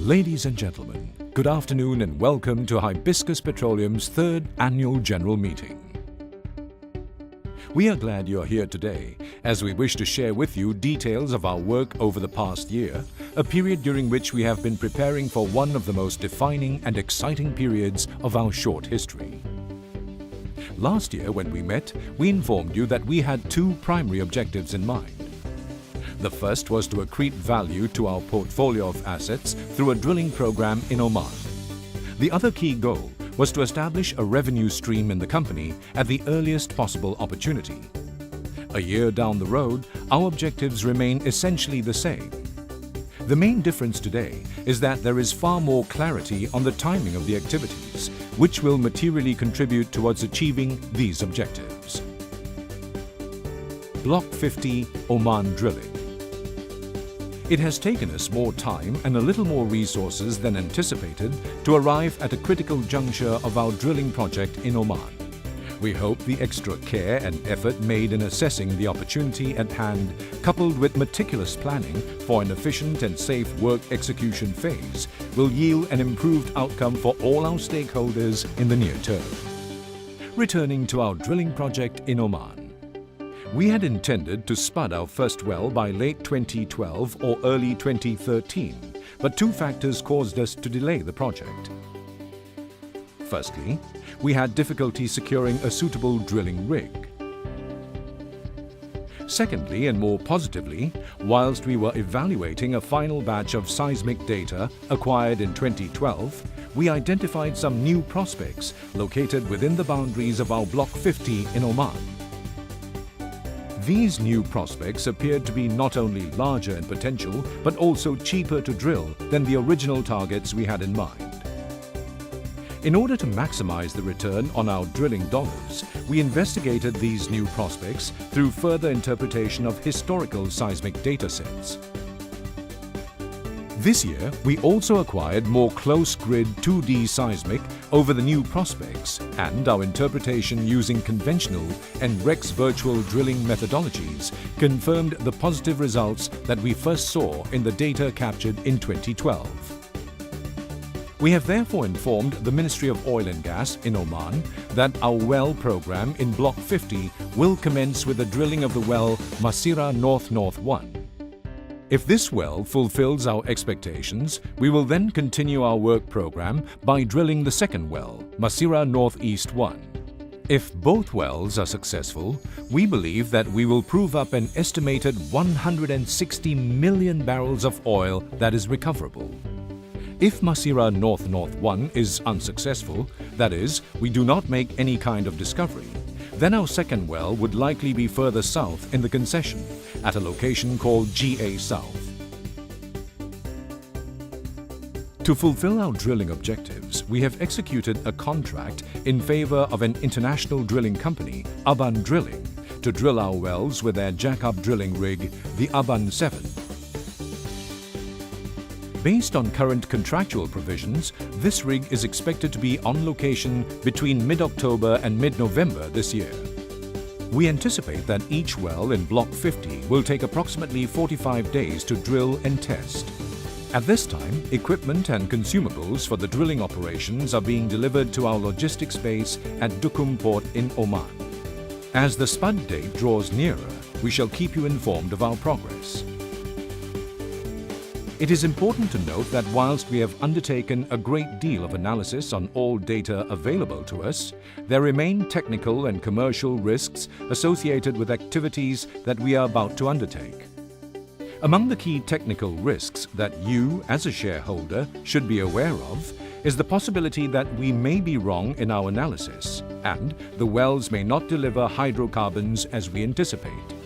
Ladies and gentlemen, good afternoon and welcome to Hibiscus Petroleum's third annual general meeting. We are glad you're here today as we wish to share with you details of our work over the past year, a period during which we have been preparing for one of the most defining and exciting periods of our short history. Last year when we met, we informed you that we had two primary objectives in mind. The first was to accrete value to our portfolio of assets through a drilling program in Oman. The other key goal was to establish a revenue stream in the company at the earliest possible opportunity. A year down the road, our objectives remain essentially the same. The main difference today is that there is far more clarity on the timing of the activities, which will materially contribute towards achieving these objectives. Block 50 Oman Drilling. It has taken us more time and a little more resources than anticipated to arrive at a critical juncture of our drilling project in Oman. We hope the extra care and effort made in assessing the opportunity at hand, coupled with meticulous planning for an efficient and safe work execution phase, will yield an improved outcome for all our stakeholders in the near term. Returning to our drilling project in Oman. We had intended to spud our first well by late 2012 or early 2013, but two factors caused us to delay the project. Firstly, we had difficulty securing a suitable drilling rig. Secondly, and more positively, whilst we were evaluating a final batch of seismic data acquired in 2012, we identified some new prospects located within the boundaries of our Block 50 in Oman. These new prospects appeared to be not only larger in potential, but also cheaper to drill than the original targets we had in mind. In order to maximize the return on our drilling dollars, we investigated these new prospects through further interpretation of historical seismic datasets. This year, we also acquired more close-grid 2D seismic over the new prospects, and our interpretation using conventional and REX virtual drilling methodologies confirmed the positive results that we first saw in the data captured in 2012. We have therefore informed the Ministry of Oil and Gas in Oman that our well program in Block 50 will commence with the drilling of the well Masirah North-North 1. If this well fulfills our expectations, we will then continue our work program by drilling the second well, Masirah Northeast 1. If both wells are successful, we believe that we will prove up an estimated 160 million barrels of oil that is recoverable. If Masirah North-North 1 is unsuccessful, that is, we do not make any kind of discovery, then our second well would likely be further south in the concession, at a location called GA South. To fulfill our drilling objectives, we have executed a contract in favor of an international drilling company, Aban Drilling, to drill our wells with their jack-up drilling rig, the Aban 7. Based on current contractual provisions, this rig is expected to be on location between mid-October and mid-November this year. We anticipate that each well in Block 50 will take approximately 45 days to drill and test. At this time, equipment and consumables for the drilling operations are being delivered to our logistics base at Duqm Port in Oman. As the spud date draws nearer, we shall keep you informed of our progress. It is important to note that whilst we have undertaken a great deal of analysis on all data available to us, there remain technical and commercial risks associated with activities that we are about to undertake. Among the key technical risks that you, as a shareholder, should be aware of is the possibility that we may be wrong in our analysis and the wells may not deliver hydrocarbons as we anticipate.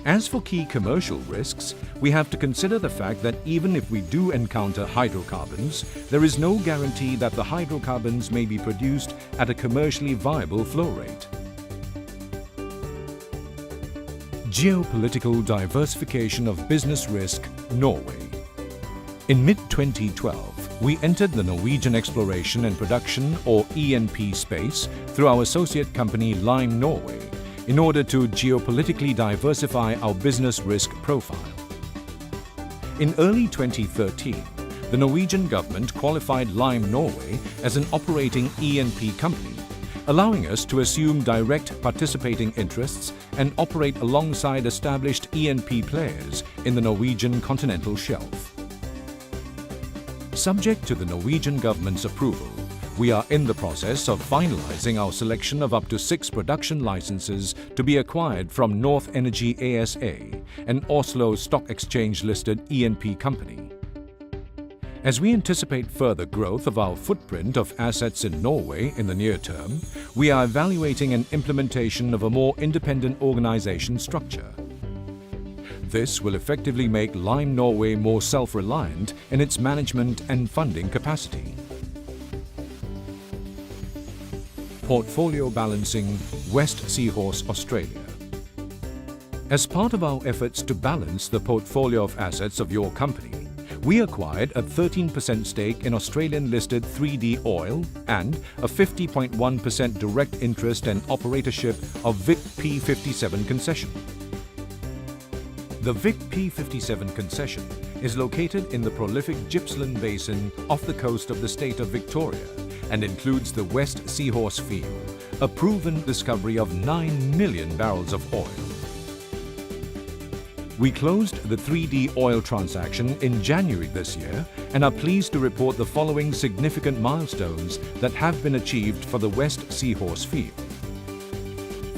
As for key commercial risks, we have to consider the fact that even if we do encounter hydrocarbons, there is no guarantee that the hydrocarbons may be produced at a commercially viable flow rate. Geopolitical diversification of business risk, Norway. In mid-2012, we entered the Norwegian exploration and production or E&P space through our associate company Lime Norway, in order to geopolitically diversify our business risk profile. In early 2013, the Norwegian government qualified Lime Norway as an operating E&P company, allowing us to assume direct participating interests and operate alongside established E&P players in the Norwegian continental shelf. Subject to the Norwegian government's approval, we are in the process of finalizing our selection of up to 6 production licenses to be acquired from North Energy ASA, an Oslo Stock Exchange-listed E&P company. As we anticipate further growth of our footprint of assets in Norway in the near term, we are evaluating an implementation of a more independent organization structure. This will effectively make Lime Norway more self-reliant in its management and funding capacity. Portfolio balancing, West Seahorse, Australia. As part of our efforts to balance the portfolio of assets of your company, we acquired a 13% stake in Australian-listed 3D Oil and a 50.1% direct interest and operatorship of Vic P57 concession. The Vic P57 concession is located in the prolific Gippsland Basin off the coast of the state of Victoria and includes the West Seahorse field, a proven discovery of 9 million barrels of oil. We closed the 3D Oil transaction in January this year and are pleased to report the following significant milestones that have been achieved for the West Seahorse field.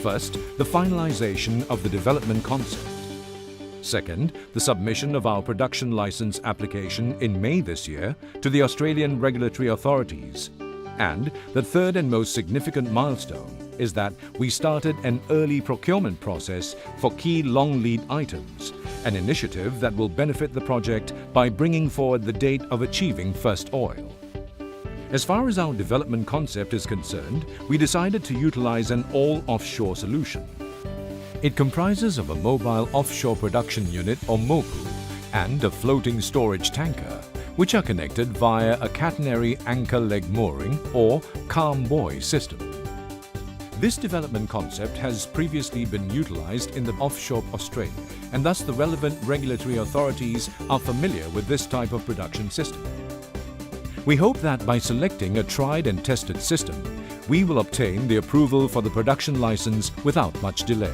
First, the finalization of the development concept. Second, the submission of our production license application in May this year to the Australian regulatory authorities. And the third and most significant milestone is that we started an early procurement process for key long lead items, an initiative that will benefit the project by bringing forward the date of achieving first oil. As far as our development concept is concerned, we decided to utilize an all-offshore solution. It comprises of a mobile offshore production unit or MOPU and a floating storage tanker, which are connected via a catenary anchor leg mooring or calm buoy system. This development concept has previously been utilized in the offshore Australia, and thus the relevant regulatory authorities are familiar with this type of production system. We hope that by selecting a tried and tested system, we will obtain the approval for the production license without much delay.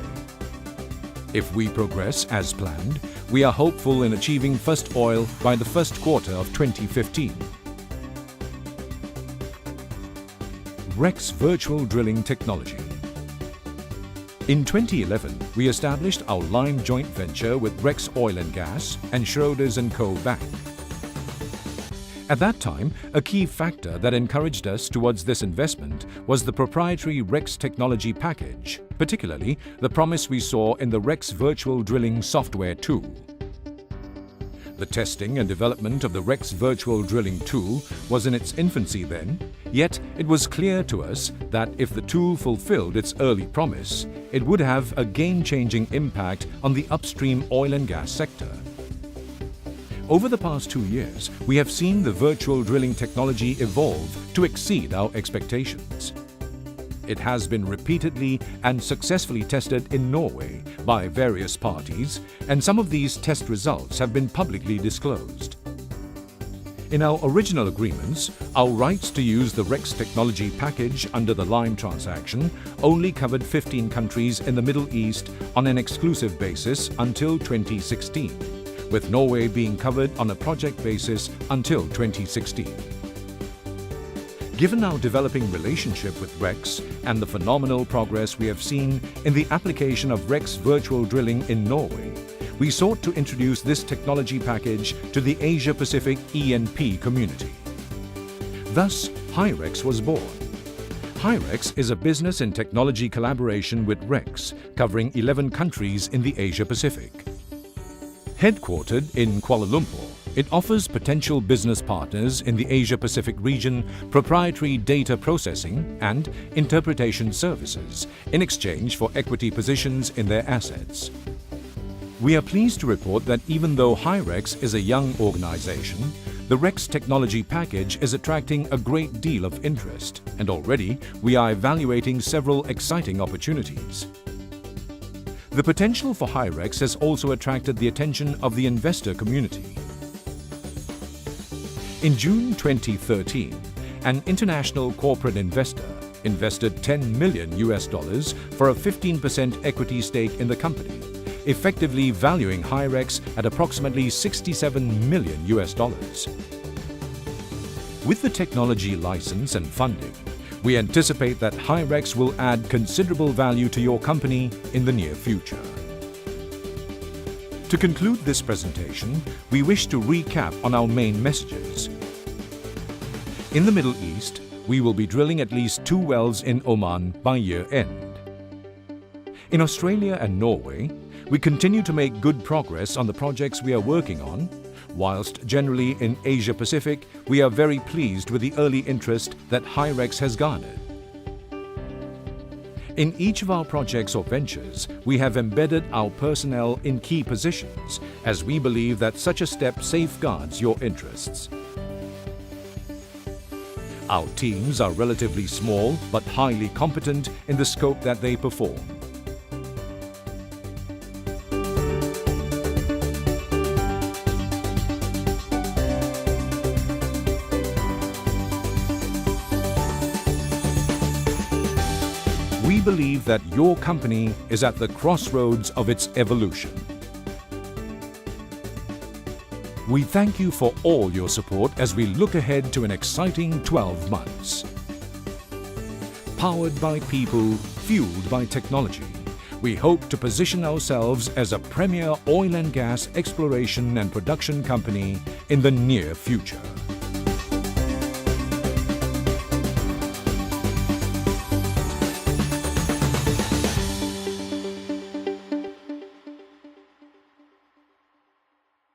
If we progress as planned, we are hopeful in achieving first oil by the first quarter of 2015. REX Virtual Drilling Technology. In 2011, we established our Lime joint venture with REX Oil and Gas and Schroders & Co. Bank. At that time, a key factor that encouraged us towards this investment was the proprietary REX technology package, particularly the promise we saw in the REX Virtual Drilling software tool. The testing and development of the REX Virtual Drilling tool was in its infancy then, yet it was clear to us that if the tool fulfilled its early promise, it would have a game-changing impact on the upstream oil and gas sector. Over the past 2 years, we have seen the virtual drilling technology evolve to exceed our expectations. It has been repeatedly and successfully tested in Norway by various parties, and some of these test results have been publicly disclosed. In our original agreements, our rights to use the REX technology package under the Lime transaction only covered 15 countries in the Middle East on an exclusive basis until 2016. With Norway being covered on a project basis until 2016. Given our developing relationship with REX and the phenomenal progress we have seen in the application of REX virtual drilling in Norway, we sought to introduce this technology package to the Asia-Pacific E&P community. Thus, HyREX was born. HyREX is a business and technology collaboration with REX, covering 11 countries in the Asia-Pacific. Headquartered in Kuala Lumpur, it offers potential business partners in the Asia-Pacific region proprietary data processing and interpretation services in exchange for equity positions in their assets. We are pleased to report that even though HyREX is a young organization, the REX technology package is attracting a great deal of interest, and already we are evaluating several exciting opportunities. The potential for HyREX has also attracted the attention of the investor community. In June 2013, an international corporate investor invested $10 million for a 15% equity stake in the company, effectively valuing Hyrex at approximately $67 million. With the technology license and funding, we anticipate that Hyrex will add considerable value to your company in the near future. To conclude this presentation, we wish to recap on our main messages. In the Middle East, we will be drilling at least 2 wells in Oman by year end. In Australia and Norway, we continue to make good progress on the projects we are working on, whilst generally in Asia Pacific, we are very pleased with the early interest that Hyrex has garnered. In each of our projects or ventures, we have embedded our personnel in key positions, as we believe that such a step safeguards your interests. Our teams are relatively small but highly competent in the scope that they perform. We believe that your company is at the crossroads of its evolution. We thank you for all your support as we look ahead to an exciting 12 months. Powered by people, fueled by technology, we hope to position ourselves as a premier oil and gas exploration and production company in the near future.